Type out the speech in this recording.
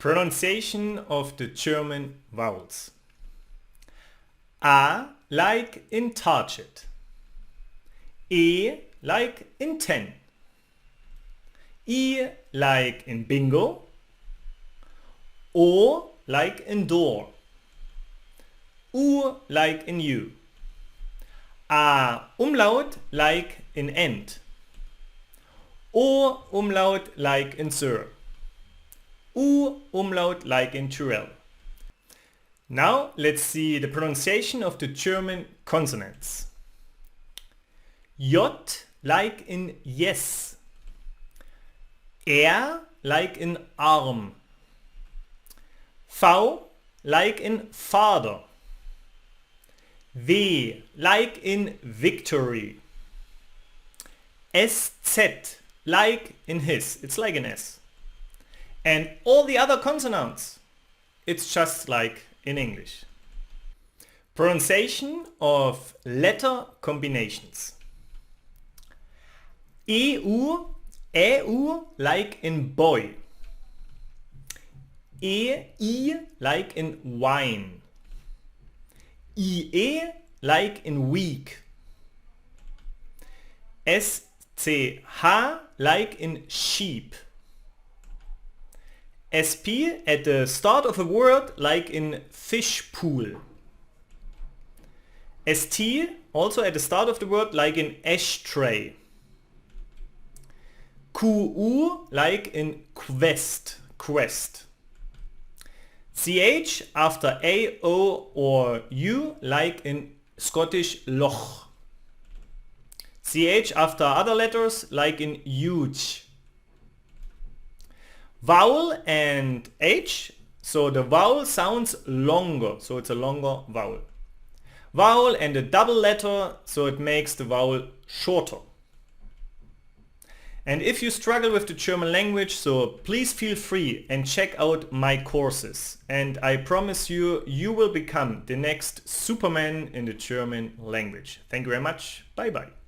Pronunciation of the German vowels. A like in target. E like in 10. I like in bingo. O like in door. U like in you. A umlaut like in end. O umlaut like in sir. U umlaut like in Tyrell. Now let's see the pronunciation of the German consonants. J like in yes. R like in arm. V like in father. W like in victory. SZ like in his. It's like an S. And all the other consonants, it's just like in English. Pronunciation of letter combinations. EU, EU like in boy. EI like in wine. IE like in week. SCH like in sheep. SP at the start of a word like in fish pool. ST also at the start of the word like in ashtray. QU like in quest, quest. CH after A, O or U like in Scottish loch. CH after other letters like in huge. Vowel and H, so the vowel sounds longer, so it's a longer vowel. Vowel and a double letter, so it makes the vowel shorter. And if you struggle with the German language, so please feel free and check out my courses. And I promise you, you will become the next Superman in the German language. Thank you very much. Bye bye.